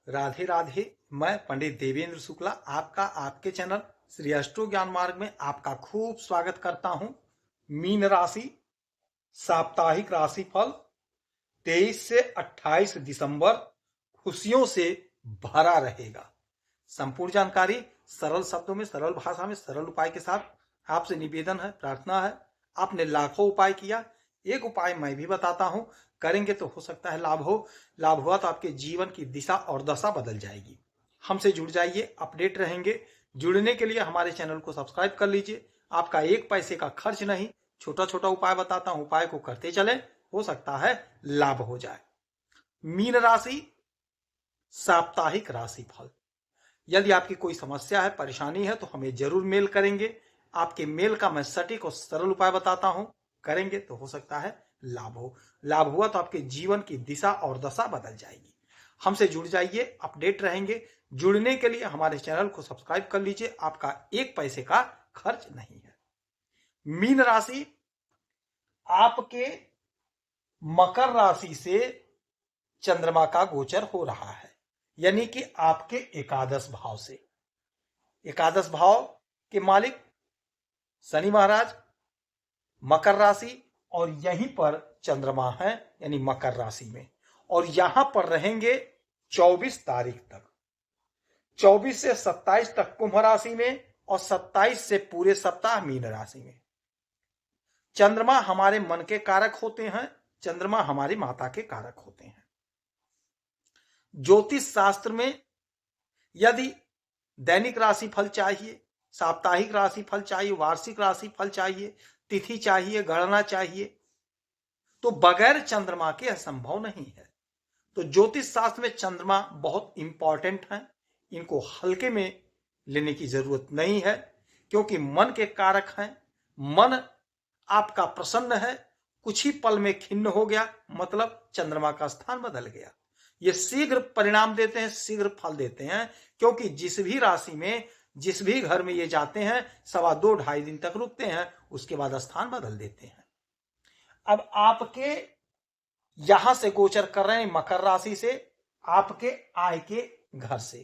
राधे राधे। मैं पंडित देवेंद्र शुक्ला आपका आपके चैनल श्री अष्टो ज्ञान मार्ग में आपका खूब स्वागत करता हूं। मीन राशि साप्ताहिक राशिफल 23 से 28 दिसंबर खुशियों से भरा रहेगा। संपूर्ण जानकारी सरल शब्दों में, सरल भाषा में, सरल उपाय के साथ आपसे निवेदन है, प्रार्थना है। आपने लाखों उपाय किया, एक उपाय मैं भी बताता हूं, करेंगे तो हो सकता है लाभ हो। लाभ हुआ तो आपके जीवन की दिशा और दशा बदल जाएगी। हमसे जुड़ जाइए, अपडेट रहेंगे। जुड़ने के लिए हमारे चैनल को सब्सक्राइब कर लीजिए। आपका एक पैसे का खर्च नहीं, छोटा छोटा उपाय बताता हूं, उपाय को करते चले, हो सकता है लाभ हो जाए। मीन राशि साप्ताहिक राशिफल। यदि आपकी कोई समस्या है, परेशानी है तो हमें जरूर मेल करेंगे। आपके मेल का मैं सटीक और सरल उपाय बताता हूं, करेंगे तो हो सकता है लाभ हो। लाभ हुआ तो आपके जीवन की दिशा और दशा बदल जाएगी। हमसे जुड़ जाइए, अपडेट रहेंगे। जुड़ने के लिए हमारे चैनल को सब्सक्राइब कर लीजिए, आपका एक पैसे का खर्च नहीं है। मीन राशि आपके मकर राशि से चंद्रमा का गोचर हो रहा है, यानी कि आपके एकादश भाव से। एकादश भाव के मालिक शनि महाराज मकर राशि, और यहीं पर चंद्रमा है यानी मकर राशि में, और यहां पर रहेंगे 24 तारीख तक। 24 से 27 तक कुंभ राशि में, और 27 से पूरे सप्ताह मीन राशि में। चंद्रमा हमारे मन के कारक होते हैं, चंद्रमा हमारी माता के कारक होते हैं। ज्योतिष शास्त्र में यदि दैनिक राशि फल चाहिए, साप्ताहिक राशि फल चाहिए, वार्षिक राशि फल चाहिए, तिथि चाहिए, गणना चाहिए, तो बगैर चंद्रमा के असंभव नहीं है। तो ज्योतिष शास्त्र में चंद्रमा बहुत इंपॉर्टेंट है, इनको हल्के में लेने की जरूरत नहीं है, क्योंकि मन के कारक हैं। मन आपका प्रसन्न है, कुछ ही पल में खिन्न हो गया, मतलब चंद्रमा का स्थान बदल गया। ये शीघ्र परिणाम देते हैं, शीघ्र फल देते हैं, क्योंकि जिस भी राशि में, जिस भी घर में ये जाते हैं, 2.25 दिन तक रुकते हैं, उसके बाद स्थान बदल देते हैं। अब आपके यहां से गोचर कर रहे हैं मकर राशि से, आपके आय के घर से।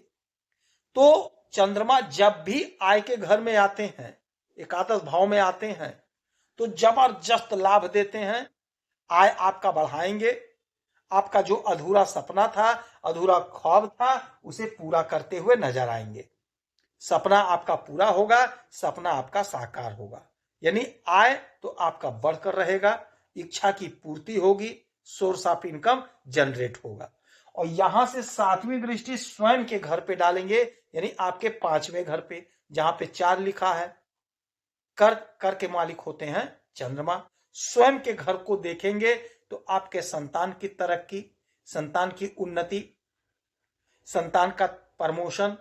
तो चंद्रमा जब भी आय के घर में आते हैं, एकादश भाव में आते हैं, तो जबरदस्त लाभ देते हैं। आय आपका बढ़ाएंगे, आपका जो अधूरा सपना था, अधूरा ख्वाब था, उसे पूरा करते हुए नजर आएंगे। सपना आपका पूरा होगा, सपना आपका साकार होगा, यानी आय तो आपका बढ़कर रहेगा, इच्छा की पूर्ति होगी, सोर्स ऑफ इनकम जनरेट होगा। और यहां से 7वीं दृष्टि स्वयं के घर पे डालेंगे, यानी आपके 5वें घर पे, जहां पे 4 लिखा है। कर के मालिक होते हैं चंद्रमा। स्वयं के घर को देखेंगे तो आपके संतान की तरक्की, संतान की उन्नति, संतान का प्रमोशन,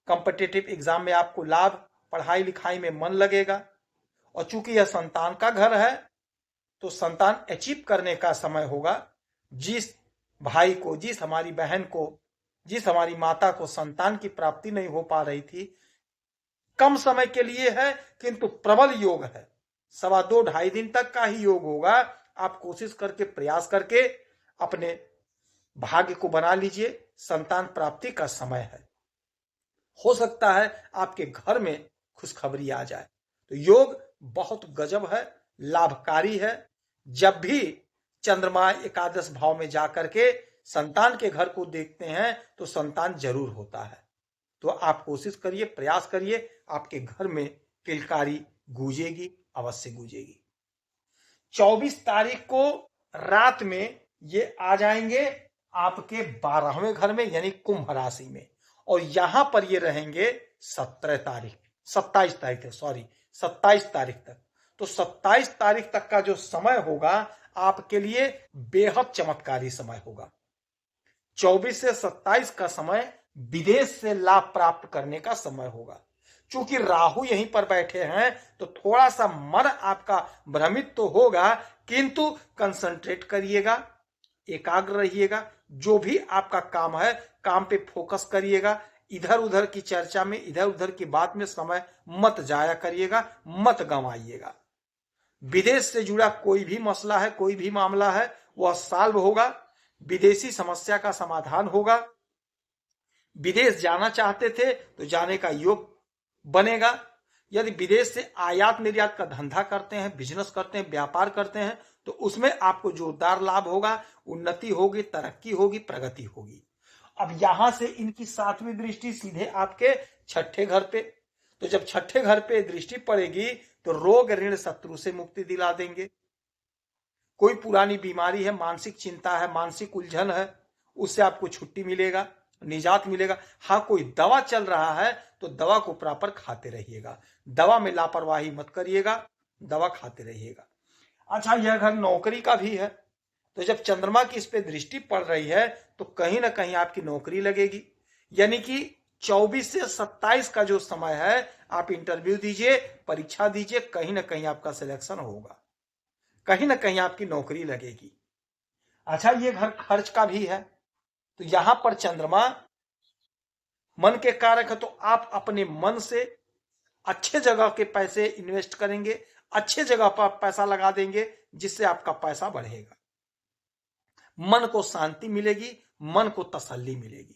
कॉम्पिटिटिव एग्जाम में आपको लाभ, पढ़ाई लिखाई में मन लगेगा। और चूंकि यह संतान का घर है, तो संतान अचीव करने का समय होगा। जिस भाई को, जिस हमारी बहन को, जिस हमारी माता को संतान की प्राप्ति नहीं हो पा रही थी, कम समय के लिए है किंतु प्रबल योग है, 2.25 दिन तक का ही योग होगा। आप कोशिश करके, प्रयास करके अपने भाग्य को बना लीजिए, संतान प्राप्ति का समय है। हो सकता है आपके घर में खुशखबरी आ जाए। तो योग बहुत गजब है, लाभकारी है। जब भी चंद्रमा एकादश भाव में जाकर के संतान के घर को देखते हैं, तो संतान जरूर होता है। तो आप कोशिश करिए, प्रयास करिए, आपके घर में किलकारी गूंजेगी, अवश्य गूंजेगी। 24 तारीख को रात में ये आ जाएंगे आपके 12वें घर में, यानी कुंभ राशि में, और यहां पर ये रहेंगे 27 तारीख तक। तो 27 तारीख तक का जो समय होगा आपके लिए बेहद चमत्कारी समय होगा। 24 से 27 का समय विदेश से लाभ प्राप्त करने का समय होगा। चूंकि राहु यहीं पर बैठे हैं, तो थोड़ा सा मन आपका भ्रमित तो होगा, किंतु कंसंट्रेट करिएगा, एकाग्र रहिएगा। जो भी आपका काम है, काम पे फोकस करिएगा। इधर उधर की चर्चा में, इधर उधर की बात में समय मत जाया करिएगा, मत गंवाइएगा। विदेश से जुड़ा कोई भी मसला है, कोई भी मामला है, वह सॉल्व होगा। विदेशी समस्या का समाधान होगा। विदेश जाना चाहते थे तो जाने का योग बनेगा। यदि विदेश से आयात निर्यात का धंधा करते हैं, बिजनेस करते हैं, व्यापार करते हैं, तो उसमें आपको जोरदार लाभ होगा, उन्नति होगी, तरक्की होगी, प्रगति होगी। अब यहां से इनकी 7वीं दृष्टि सीधे आपके 6ठे घर पे, तो जब 6ठे घर पे दृष्टि पड़ेगी तो रोग ऋण शत्रु से मुक्ति दिला देंगे। कोई पुरानी बीमारी है, मानसिक चिंता है, मानसिक उलझन है, उससे आपको छुट्टी मिलेगा, निजात मिलेगा। हाँ, कोई दवा चल रहा है तो दवा को प्रॉपर खाते रहिएगा, दवा में लापरवाही मत करिएगा, दवा खाते रहिएगा। अच्छा, यह घर नौकरी का भी है, तो जब चंद्रमा की इस पे दृष्टि पड़ रही है तो कहीं ना कहीं आपकी नौकरी लगेगी। यानी कि 24 से 27 का जो समय है, आप इंटरव्यू दीजिए, परीक्षा दीजिए, कहीं ना कहीं आपका सिलेक्शन होगा, कहीं ना कहीं आपकी नौकरी लगेगी। अच्छा, ये घर खर्च का भी है, तो यहां पर चंद्रमा मन के कारक है, तो आप अपने मन से अच्छे जगह के पैसे इन्वेस्ट करेंगे, अच्छे जगह पर पैसा लगा देंगे, जिससे आपका पैसा बढ़ेगा, मन को शांति मिलेगी, मन को तसल्ली मिलेगी।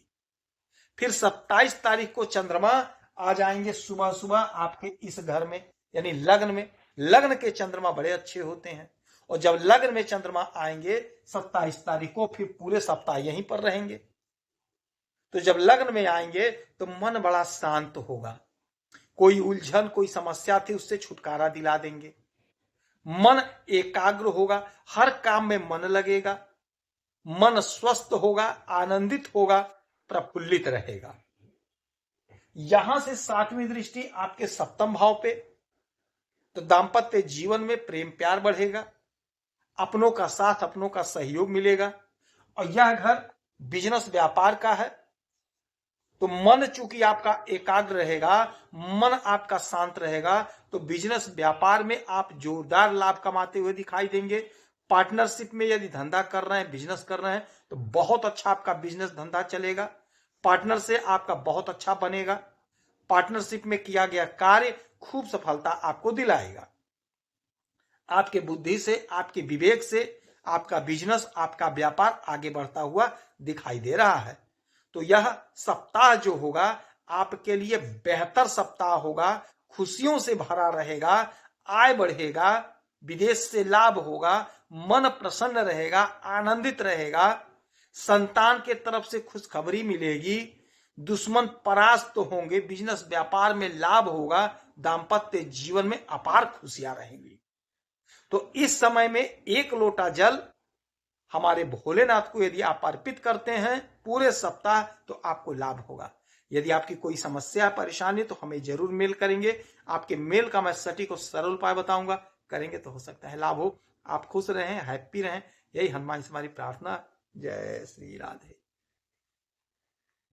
फिर 27 तारीख को चंद्रमा आ जाएंगे सुबह सुबह आपके इस घर में, यानी लग्न में। लग्न के चंद्रमा बड़े अच्छे होते हैं, और जब लग्न में चंद्रमा आएंगे 27 तारीख को, फिर पूरे सप्ताह यहीं पर रहेंगे। तो जब लग्न में आएंगे तो मन बड़ा शांत होगा, कोई उलझन, कोई समस्या थी, उससे छुटकारा दिला देंगे, मन एकाग्र होगा, हर काम में मन लगेगा, मन स्वस्थ होगा, आनंदित होगा, प्रफुल्लित रहेगा। यहां से 7वीं दृष्टि आपके 7म भाव पे, तो दांपत्य जीवन में प्रेम प्यार बढ़ेगा, अपनों का साथ, अपनों का सहयोग मिलेगा। और यह घर बिजनेस व्यापार का है, तो मन चूंकि आपका एकाग्र रहेगा, मन आपका शांत रहेगा, तो बिजनेस व्यापार में आप जोरदार लाभ कमाते हुए दिखाई देंगे। पार्टनरशिप में यदि धंधा कर रहे हैं, बिजनेस कर रहे हैं, तो बहुत अच्छा आपका बिजनेस धंधा चलेगा, पार्टनर से आपका बहुत अच्छा बनेगा, पार्टनरशिप में किया गया कार्य खूब सफलता आपको दिलाएगा। आपके बुद्धि से, आपके विवेक से आपका बिजनेस, आपका व्यापार आगे बढ़ता हुआ दिखाई दे रहा है। तो यह सप्ताह जो होगा आपके लिए बेहतर सप्ताह होगा, खुशियों से भरा रहेगा, आय बढ़ेगा, विदेश से लाभ होगा, मन प्रसन्न रहेगा, आनंदित रहेगा, संतान के तरफ से खुशखबरी मिलेगी, दुश्मन परास्त होंगे, बिजनेस व्यापार में लाभ होगा, दांपत्य जीवन में अपार खुशियां रहेंगी। तो इस समय में 1 लोटा जल हमारे भोलेनाथ को यदि आप अर्पित करते हैं पूरे सप्ताह, तो आपको लाभ होगा। यदि आपकी कोई समस्या, परेशानी, तो हमें जरूर मेल करेंगे, आपके मेल का मैं सटीक और सरल उपाय बताऊंगा, करेंगे तो हो सकता है लाभ हो। आप खुश रहें, हैप्पी रहें, यही हनुमान से हमारी प्रार्थना। जय श्री राधे।